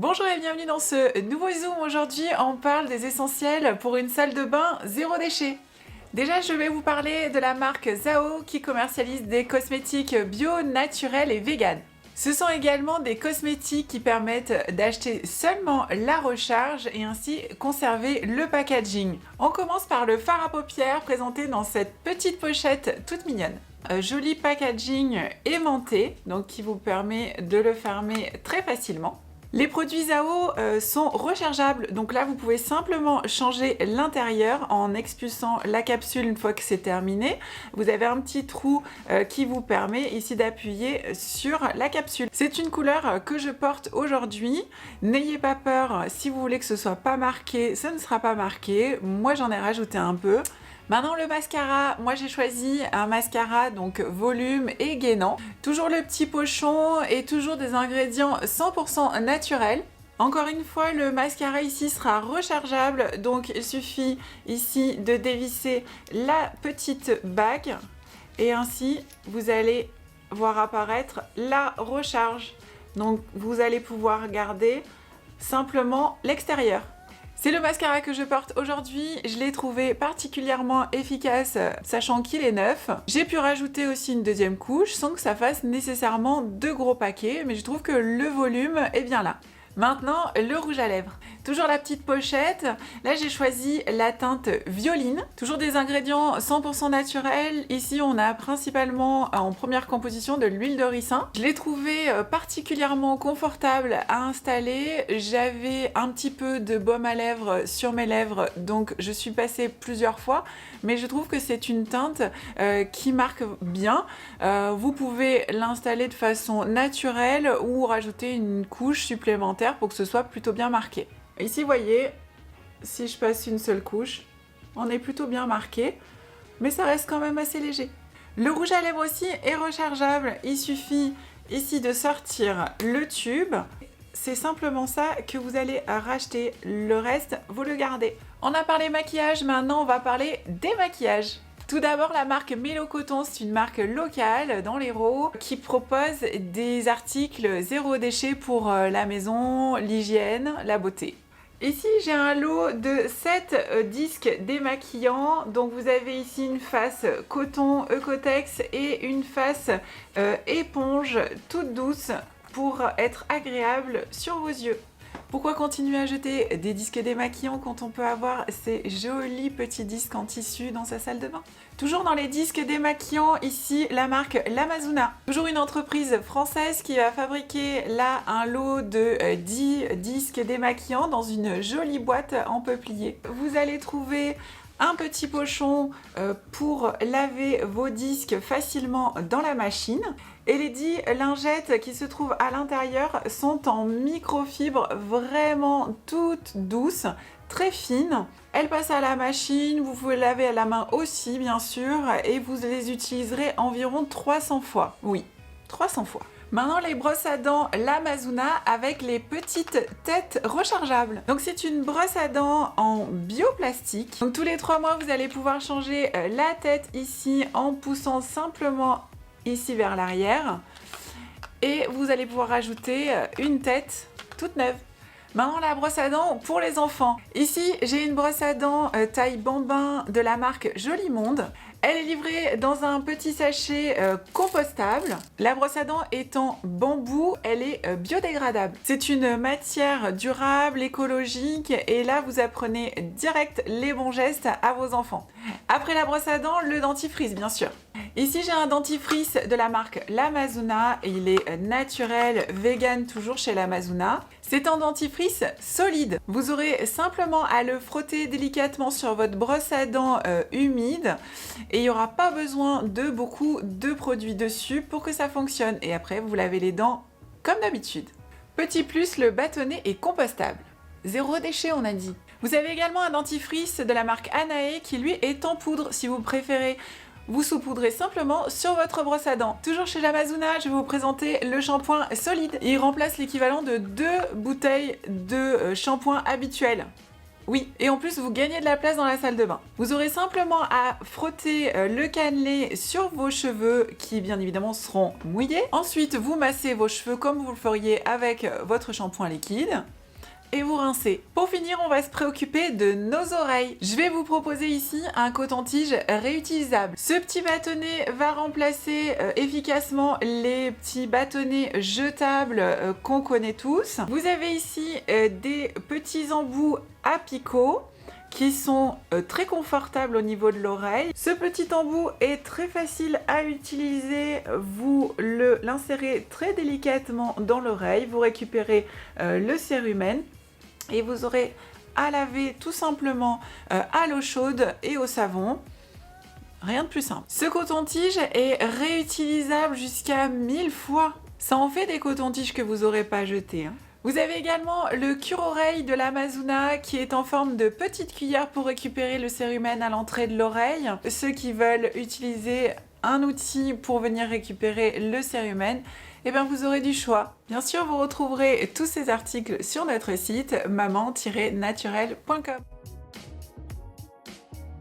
Bonjour et bienvenue dans ce nouveau Zoom. Aujourd'hui, on parle des essentiels pour une salle de bain zéro déchet. Déjà, je vais vous parler de la marque Zao qui commercialise des cosmétiques bio, naturels et vegan. Ce sont également des cosmétiques qui permettent d'acheter seulement la recharge et ainsi conserver le packaging. On commence par le fard à paupières présenté dans cette petite pochette toute mignonne. Joli packaging aimanté, donc qui vous permet de le fermer très facilement. Les produits Zao sont rechargeables, donc là vous pouvez simplement changer l'intérieur en expulsant la capsule une fois que c'est terminé. Vous avez un petit trou qui vous permet ici d'appuyer sur la capsule. C'est une couleur que je porte aujourd'hui. N'ayez pas peur, si vous voulez que ce soit pas marqué, ce ne sera pas marqué. Moi j'en ai rajouté un peu. Maintenant le mascara, moi j'ai choisi un mascara donc volume et gainant. Toujours le petit pochon et toujours des ingrédients 100% naturels. Encore une fois, le mascara ici sera rechargeable, donc il suffit ici de dévisser la petite bague et ainsi vous allez voir apparaître la recharge. Donc vous allez pouvoir garder simplement l'extérieur. C'est le mascara que je porte aujourd'hui, je l'ai trouvé particulièrement efficace sachant qu'il est neuf. J'ai pu rajouter aussi une deuxième couche sans que ça fasse nécessairement deux gros paquets, mais je trouve que le volume est bien là. Maintenant, le rouge à lèvres. Toujours la petite pochette. Là, j'ai choisi la teinte violine. Toujours des ingrédients 100% naturels. Ici, on a principalement en première composition de l'huile de ricin. Je l'ai trouvé particulièrement confortable à installer. J'avais un petit peu de baume à lèvres sur mes lèvres, donc je suis passée plusieurs fois. Mais je trouve que c'est une teinte qui marque bien. Vous pouvez l'installer de façon naturelle ou rajouter une couche supplémentaire pour que ce soit plutôt bien marqué. Ici, vous voyez, si je passe une seule couche, on est plutôt bien marqué, mais ça reste quand même assez léger. Le rouge à lèvres aussi est rechargeable. Il suffit ici de sortir le tube. C'est simplement ça que vous allez racheter. Le reste, vous le gardez. On a parlé maquillage, maintenant on va parler démaquillage. Tout d'abord, la marque Mélo Coton, c'est une marque locale dans l'Hérault qui propose des articles zéro déchet pour la maison, l'hygiène, la beauté. Ici, j'ai un lot de 7 disques démaquillants. Donc, vous avez ici une face coton Eucotex et une face éponge toute douce pour être agréable sur vos yeux. Pourquoi continuer à jeter des disques démaquillants quand on peut avoir ces jolis petits disques en tissu dans sa salle de bain? Toujours dans les disques démaquillants, ici la marque L'Amazona. Toujours une entreprise française qui va fabriquer là un lot de 10 disques démaquillants dans une jolie boîte en peuplier. Vous allez trouver un petit pochon pour laver vos disques facilement dans la machine. Et les 10 lingettes qui se trouvent à l'intérieur sont en microfibre vraiment toutes douces, très fines. Elles passent à la machine, vous pouvez laver à la main aussi bien sûr, et vous les utiliserez environ 300 fois. Oui, 300 fois. Maintenant, les brosses à dents L'Amazona avec les petites têtes rechargeables. Donc, c'est une brosse à dents en bioplastique. Donc, tous les 3 mois, vous allez pouvoir changer la tête ici en poussant simplement ici vers l'arrière. Et vous allez pouvoir ajouter une tête toute neuve. Maintenant, la brosse à dents pour les enfants. Ici, j'ai une brosse à dents taille bambin de la marque Joli Monde. Elle est livrée dans un petit sachet compostable. La brosse à dents est en bambou, elle est biodégradable. C'est une matière durable, écologique, et là vous apprenez direct les bons gestes à vos enfants. Après la brosse à dents, le dentifrice bien sûr. Ici j'ai un dentifrice de la marque L'Amazona, et il est naturel, vegan, toujours chez L'Amazona. C'est un dentifrice solide. Vous aurez simplement à le frotter délicatement sur votre brosse à dents humide, et il n'y aura pas besoin de beaucoup de produits dessus pour que ça fonctionne. Et après, vous lavez les dents comme d'habitude. Petit plus, le bâtonnet est compostable. Zéro déchet, on a dit. Vous avez également un dentifrice de la marque Anae qui lui est en poudre. Si vous préférez, vous saupoudrez simplement sur votre brosse à dents. Toujours chez L'Amazona, je vais vous présenter le shampoing solide. Il remplace l'équivalent de 2 bouteilles de shampoing habituel. Oui, et en plus vous gagnez de la place dans la salle de bain. Vous aurez simplement à frotter le cannelé sur vos cheveux qui bien évidemment seront mouillés. Ensuite, vous massez vos cheveux comme vous le feriez avec votre shampoing liquide. Et vous rincez. Pour finir, on va se préoccuper de nos oreilles. Je vais vous proposer ici un coton-tige réutilisable. Ce petit bâtonnet va remplacer efficacement les petits bâtonnets jetables qu'on connaît tous. Vous avez ici des petits embouts à picot qui sont très confortables au niveau de l'oreille. Ce petit embout est très facile à utiliser. Vous l'insérez très délicatement dans l'oreille. Vous récupérez le cérumen. Et vous aurez à laver tout simplement à l'eau chaude et au savon. Rien de plus simple. Ce coton-tige est réutilisable jusqu'à 1000 fois. Ça en fait des cotons-tiges que vous n'aurez pas jetés. Vous avez également le cure-oreille de l'Amazona qui est en forme de petite cuillère pour récupérer le cérumen à l'entrée de l'oreille. Ceux qui veulent utiliser un outil pour venir récupérer le cérumen, eh bien vous aurez du choix. Bien sûr, vous retrouverez tous ces articles sur notre site maman-naturelle.com.